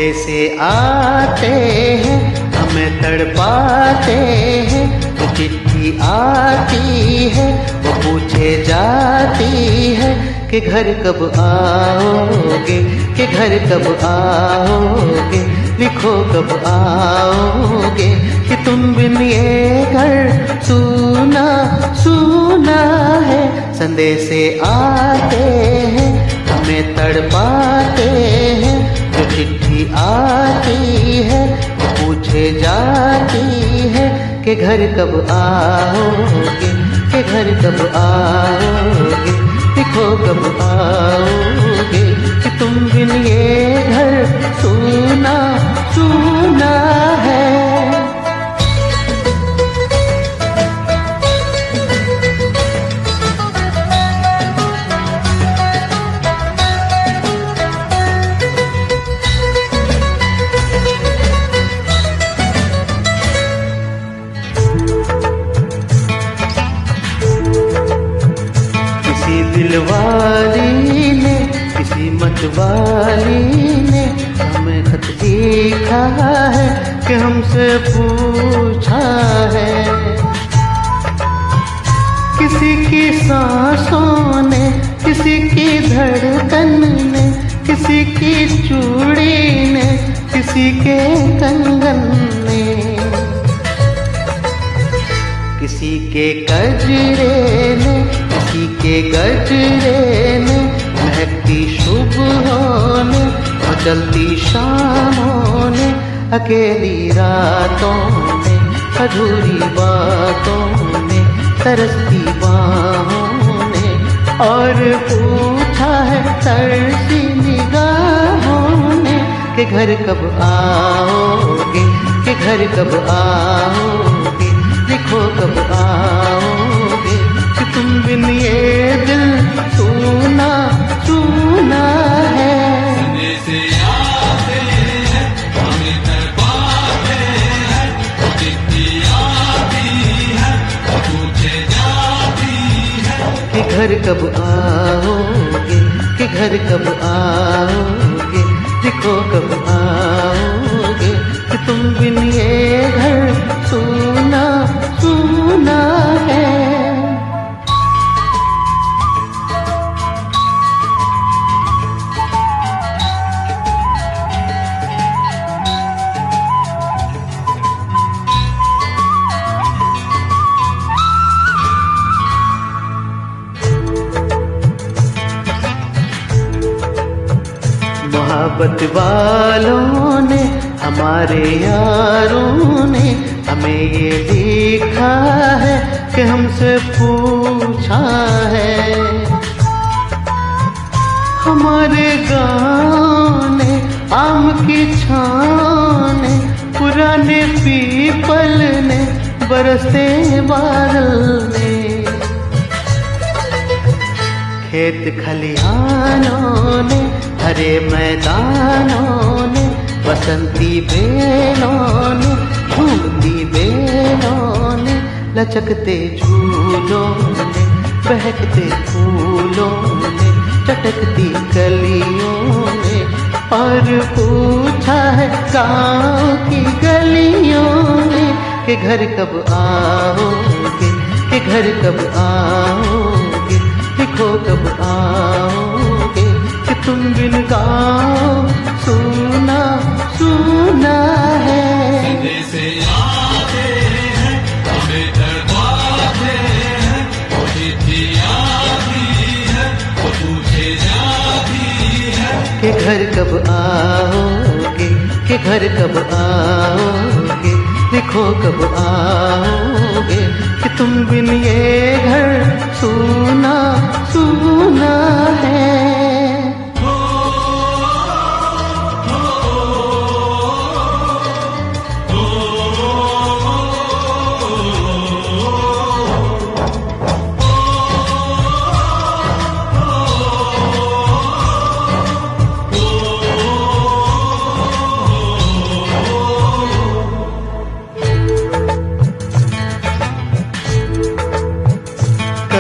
संदेशे आते हैं, हमें तड़पाते हैं। वो चिट्ठी आती है, वो पूछे जाती है कि घर कब आओगे, कि घर कब आओगे, लिखो कब आओगे, कि तुम बिन ये घर सूना सूना है। संदेशे आते हैं, हमें तड़पाते हैं। जो चिट्ठी आती है, वो पूछे जाती है कि घर कब आओगे, कि घर कब आओगे, लिखो कब आओगे, कि तुम बिन ये घर सूना सूना है। किसी दिलवाली ने, किसी मतवाली ने हमें खत लिखा है कि हमसे पूछा है। किसी की सांसों ने, किसी की धड़कन ने, किसी की चूड़ी ने, किसी के कंगन ने, किसी के गजरे ने, किसी के गजरे ने, महकती सुबहों ने, मचलती शामों ने, अकेली रातों ने, अधूरी बातों ने, तरसती बाहों ने, और पूछा है तरसी निगाहों ने कि घर कब आओगे, कि घर कब आओगे, लिखो कब आओगे, कि तुम बिन ये दिल सूना सूना है। संदेशे आते हैं, हमें तड़पाते हैं। चिट्ठी आती है, पूछे जाती है कि घर कब आओगे, कि घर कब आओगे, लिखो कब आओगे, कि तुम बिन ये घर सूना सूना है। मोहब्बत वालों ने, हमारे यारों ने हमें ये लिखा है कि हमसे पूछा है। हमारे गाँव ने, आम की छाँव ने, पुराने पीपल ने, बरसते बादल ने, खेत खलिहानों ने, हरे मैदानों ने, बसंती बेलों ने, झूमती बेलों ने, लचकते झूलों ने, बहकते फूलों ने, चटकती कलियों ने, और पूछा है गाँव की गलियों ने कि घर कब आओगे, कि घर कब आओगे, लिखो कब आओगे, कि तुम बिन गाँव सूना सूना है। संदेशे आते हैं, हमें तड़पाते हैं। चिट्ठी आती है, वो पूछे जाती है कि घर कब आओगे, कि घर कब आओगे, लिखो कब आओगे, कि तुम बिन ये घर सूना सूना है।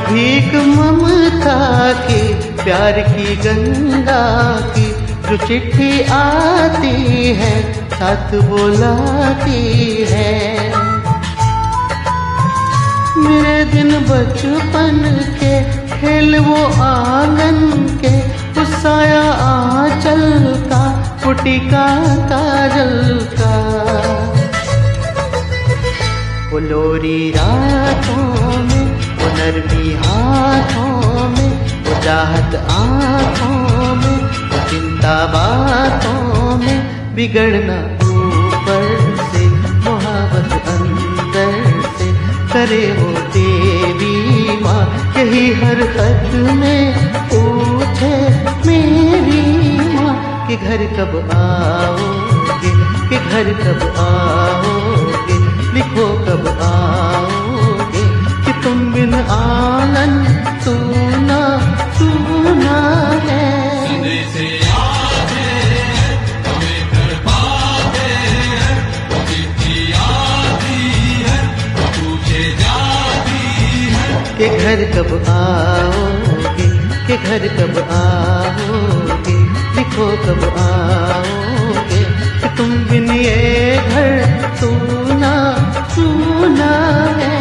भीख ममता की, प्यार की गंगा की, जो चिट्ठी आती है साथ बुलाती है। मेरे दिन बचपन के खेल वो आंगन के, उस साया आंचल का, फुटिका काजल का। वो लोरी रातों में, वो नरमी हाथों में, वो चाहत आँखों में, वो चिंता बातों में, बिगड़ना ऊपर से, मोहब्बत अंदर से, करे वो देवी माँ। यही हर खत में पूछे मेरी माँ कि घर कब आओगे, कि घर कब आओगे, लिखो कब आओगे, कि तुम बिन आंगन सूना सूना है। संदेश आते हैं, हमें तड़पाते हैं, वो चिट्ठी आती है, वो पूछे जाती है कि घर कब आओगे, कि घर कब आओगे, लिखो कब आओगे, कि तुम बिन ये घर सूना सूना है।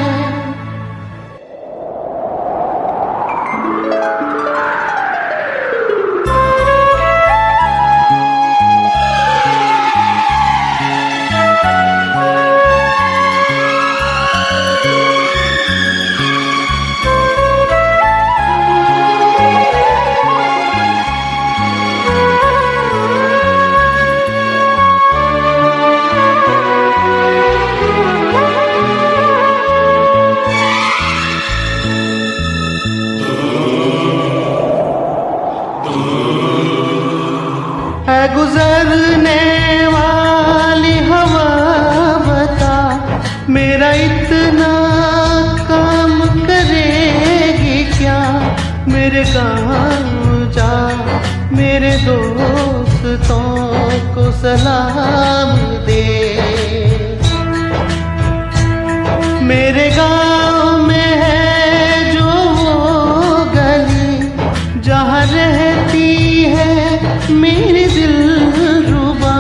गुजरने वाली हवा बता, मेरा इतना काम करेगी क्या। मेरे गाँव जा, मेरे दोस्तों को सलाम दे। मेरे गाँव में है जो वो गली, जहाँ रहती है मेरी दिलरुबा,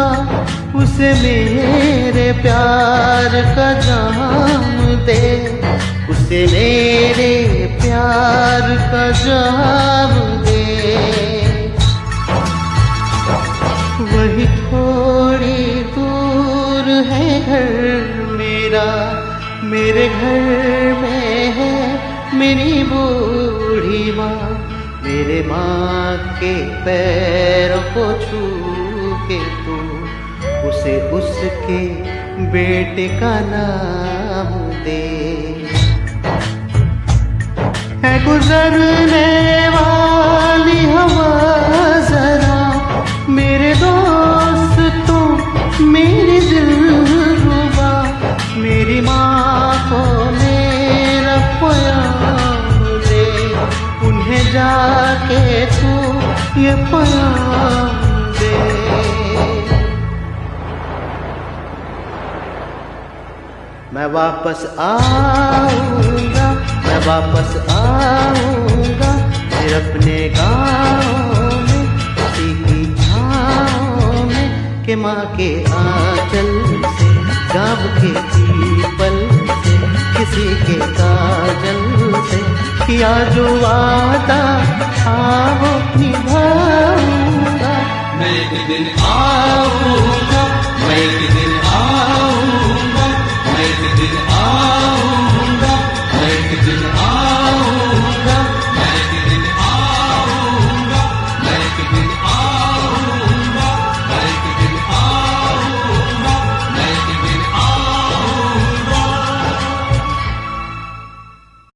उसे मेरे प्यार का जाम दे, उसे मेरे प्यार का जाम दे। वही थोड़ी दूर है घर मेरा, मेरे घर में है मेरी बूढ़ी माँ। मेरे माँ के पैरों को छू के तू उसे उसके बेटे का नाम दे। है गुजरने वाली हवा जरा, मेरे दोस्तों मेरी दिलरुबा, मेरी माँ को मेरा प्यार दे। उन्हें जाके तू ये प्यार दे। मैं वापस आऊँगा, मैं वापस आऊँगा, फिर अपने गाँव में, किसी की छाँव में, के माँ के आंचल से, गाँव के पीपल से, किसी के काजल से, किया जो वादा आओ निभाऊंगा। मैं एक दिन आऊंगा, मैं एक